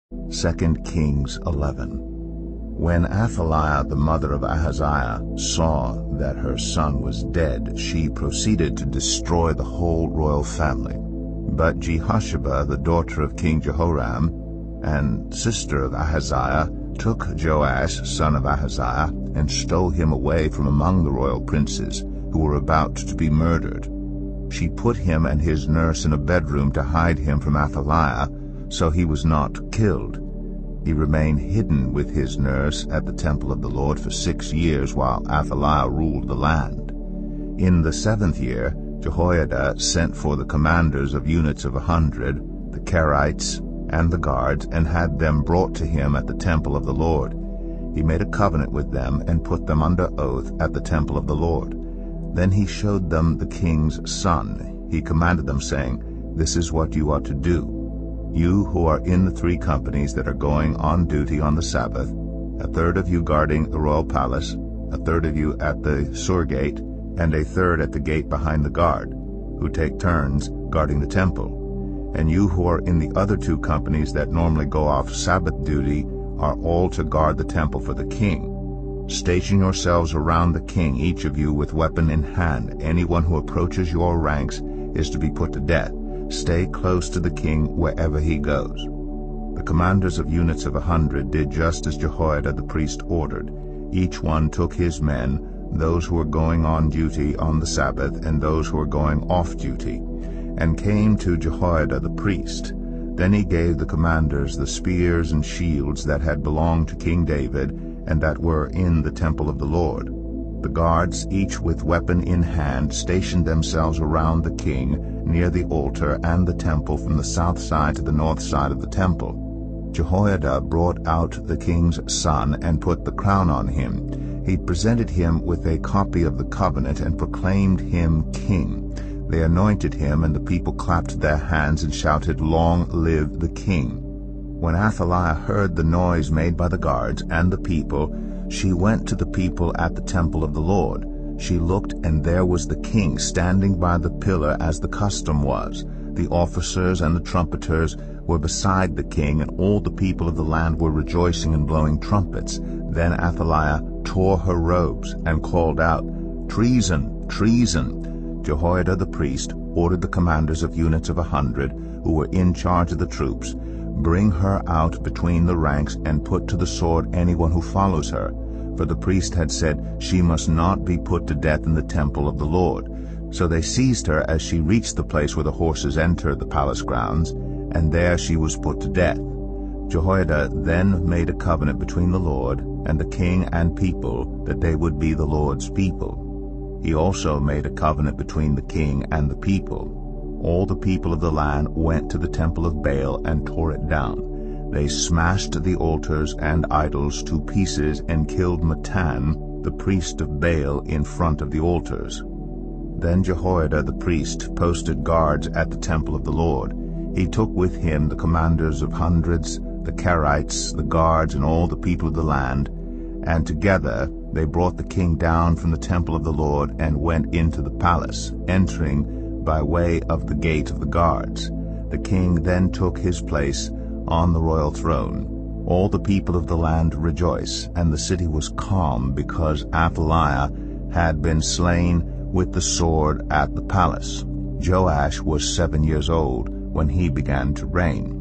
2 Kings 11. When Athaliah the mother of Ahaziah saw that her son was dead, she proceeded to destroy the whole royal family. But Jehosheba, the daughter of King Jehoram and sister of Ahaziah, took Joash, son of Ahaziah, and stole him away from among the royal princes, who were about to be murdered. She put him and his nurse in a bedroom to hide him from Athaliah, so he was not killed. He remained hidden with his nurse at the temple of the Lord for 6 years while Athaliah ruled the land. In the 7th year, Jehoiada sent for the commanders of units of 100, the Kerites, and the guards, and had them brought to him at the temple of the Lord. He made a covenant with them and put them under oath at the temple of the Lord. Then he showed them the king's son. He commanded them, saying, "This is what you are to do. You who are in the 3 companies that are going on duty on the Sabbath, a third of you guarding the royal palace, a third of you at the Sur gate, and a third at the gate behind the guard, who take turns guarding the temple. And you who are in the other 2 companies that normally go off Sabbath duty are all to guard the temple for the king. Station yourselves around the king, each of you with weapon in hand. Anyone who approaches your ranks is to be put to death. Stay close to the king wherever he goes." The commanders of units of 100 did just as Jehoiada the priest ordered. Each one took his men, those who were going on duty on the Sabbath and those who were going off duty, and came to Jehoiada the priest. Then he gave the commanders the spears and shields that had belonged to King David and that were in the temple of the Lord. The guards, each with weapon in hand, stationed themselves around the king, near the altar and the temple from the south side to the north side of the temple. Jehoiada brought out the king's son and put the crown on him. He presented him with a copy of the covenant and proclaimed him king. They anointed him, and the people clapped their hands and shouted, "Long live the king!" When Athaliah heard the noise made by the guards and the people, she went to the people at the temple of the Lord. She looked, and there was the king standing by the pillar as the custom was. The officers and the trumpeters were beside the king, and all the people of the land were rejoicing and blowing trumpets. Then Athaliah tore her robes and called out, "Treason! Treason!" Jehoiada the priest ordered the commanders of units of 100, who were in charge of the troops, "Bring her out between the ranks and put to the sword anyone who follows her." For the priest had said, "She must not be put to death in the temple of the Lord." So they seized her as she reached the place where the horses enter the palace grounds, and there she was put to death. Jehoiada then made a covenant between the Lord and the king and people that they would be the Lord's people. He also made a covenant between the king and the people. All the people of the land went to the temple of Baal and tore it down. They smashed the altars and idols to pieces and killed Mattan, the priest of Baal, in front of the altars. Then Jehoiada the priest posted guards at the temple of the Lord. He took with him the commanders of hundreds, the Kerites, the guards, and all the people of the land, and together they brought the king down from the temple of the Lord and went into the palace, entering by way of the gate of the guards. The king then took his place on the royal throne. All the people of the land rejoiced, and the city was calm because Athaliah had been slain with the sword at the palace. Joash was 7 years old when he began to reign.